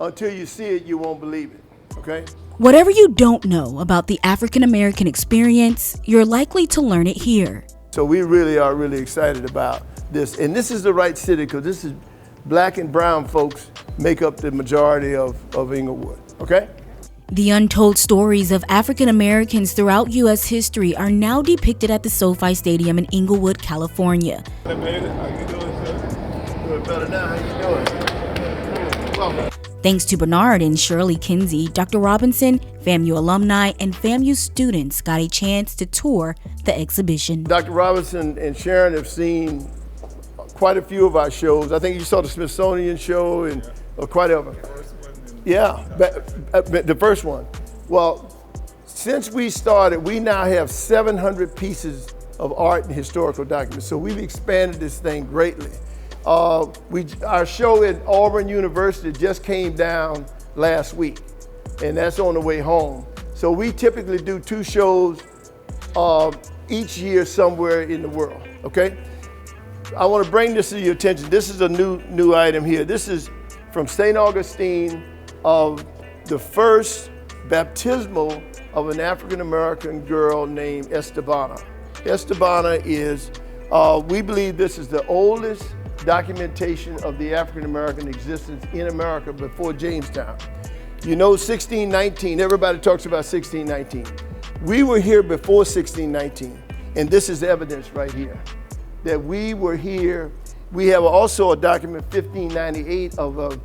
Until you see it, you won't believe it, okay? Whatever you don't know about the African American experience, you're likely to learn it here. So we really are really excited about this. And this is the right city because this is black and brown folks make up the majority of Inglewood, okay? The untold stories of African Americans throughout U.S. history are now depicted at the SoFi Stadium in Inglewood, California. Hey, baby. How you doing, sir? Doing better now. How you doing? Welcome. Thanks to Bernard and Shirley Kinsey, Dr. Robinson, FAMU alumni, and FAMU students got a chance to tour the exhibition. Dr. Robinson and Sharon have seen quite a few of our shows. I think you saw the Smithsonian show and quite a few. Yeah, the first one. Well, since we started, we now have 700 pieces of art and historical documents. So we've expanded this thing greatly. Our show at Auburn University just came down last week, and that's on the way home. So we typically do 2 shows each year somewhere in the world, okay? I want to bring this to your attention. This is a new item here. This is from St. Augustine of the first baptismal of an African-American girl named Estebana. Estebana is, we believe this is the oldest documentation of the African-American existence in America before Jamestown. You know 1619, everybody talks about 1619. We were here before 1619, and this is evidence right here that we were here. We have also a document 1598 of a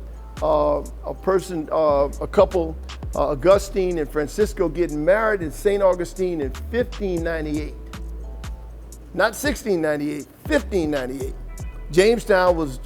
couple, Augustine and Francisco getting married in St. Augustine in 1598. Not 1698, 1598. Jamestown was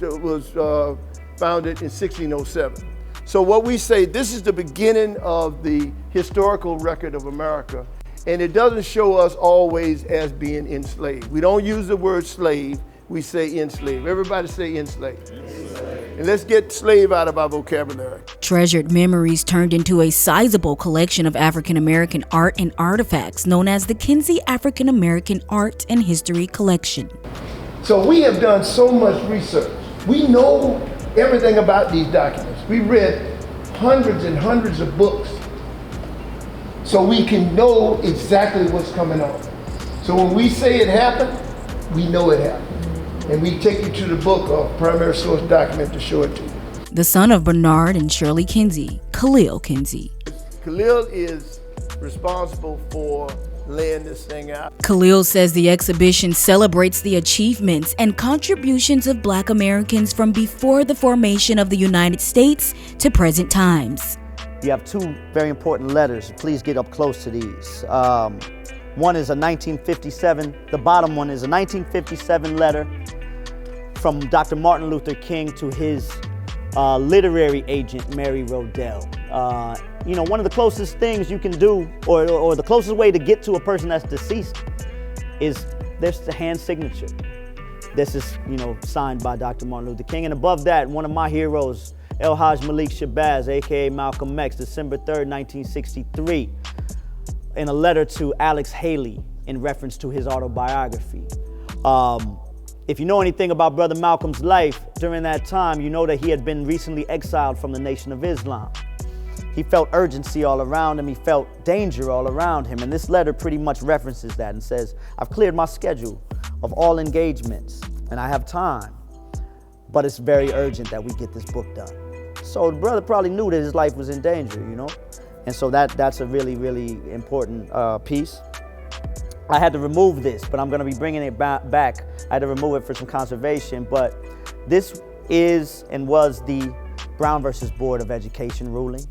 founded in 1607. So what we say, this is the beginning of the historical record of America, and it doesn't show us always as being enslaved. We don't use the word slave, we say enslaved. Everybody say enslaved. And let's get slave out of our vocabulary. Treasured memories turned into a sizable collection of African American art and artifacts known as the Kinsey African American Art and History Collection. So we have done so much research. We know everything about these documents. We read hundreds and hundreds of books so we can know exactly what's coming on. So when we say it happened, we know it happened. And we take you to the book or primary source document to show it to you. The son of Bernard and Shirley Kinsey, Khalil Kinsey. Khalil is responsible for laying this thing out. Khalil says the exhibition celebrates the achievements and contributions of Black Americans from before the formation of the United States to present times. You have 2 very important letters. Please get up close to these. One is a 1957, the bottom one is a 1957 letter from Dr. Martin Luther King to his literary agent, Mary Rodell. You know, one of the closest things you can do, or the closest way to get to a person that's deceased, is there's the hand signature. This is, you know, signed by Dr. Martin Luther King. And above that, one of my heroes, El Haj Malik Shabazz, AKA Malcolm X, December 3rd, 1963, in a letter to Alex Haley in reference to his autobiography. If you know anything about Brother Malcolm's life during that time, you know that he had been recently exiled from the Nation of Islam. He felt urgency all around him, he felt danger all around him, and this letter pretty much references that and says, I've cleared my schedule of all engagements and I have time, but it's very urgent that we get this book done. So the brother probably knew that his life was in danger, you know? And so that's a really, really important piece. I had to remove this, but I'm gonna be bringing it back. I had to remove it for some conservation, but this is and was the Brown versus Board of Education ruling.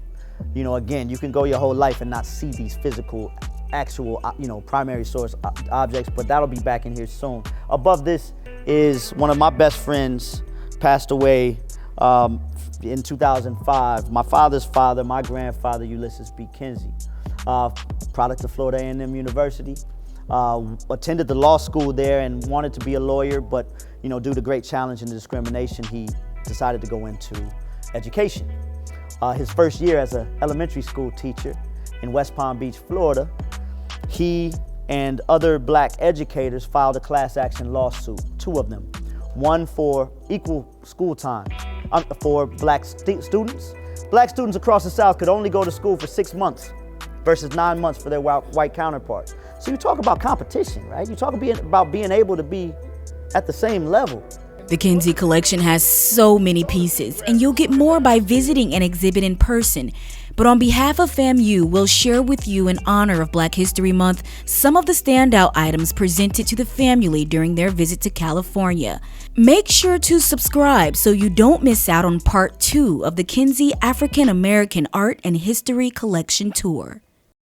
You know, again, you can go your whole life and not see these physical, actual, you know, primary source objects, but that'll be back in here soon. Above this is one of my best friends passed away in 2005. My father's father, my grandfather, Ulysses B. Kinsey, product of Florida A&M University. Attended the law school there and wanted to be a lawyer, but you know, due to great challenge and discrimination, he decided to go into education. His first year as an elementary school teacher in West Palm Beach, Florida, he and other Black educators filed a class action lawsuit, 2 of them. One for equal school time for Black students, Black students across the South could only go to school for 6 months versus 9 months for their white counterparts. So you talk about competition, right? You talk about being able to be at the same level. The Kinsey Collection has so many pieces, and you'll get more by visiting an exhibit in person. But on behalf of FAMU, we'll share with you, in honor of Black History Month, some of the standout items presented to the family during their visit to California. Make sure to subscribe so you don't miss out on part 2 of the Kinsey African American Art and History Collection Tour.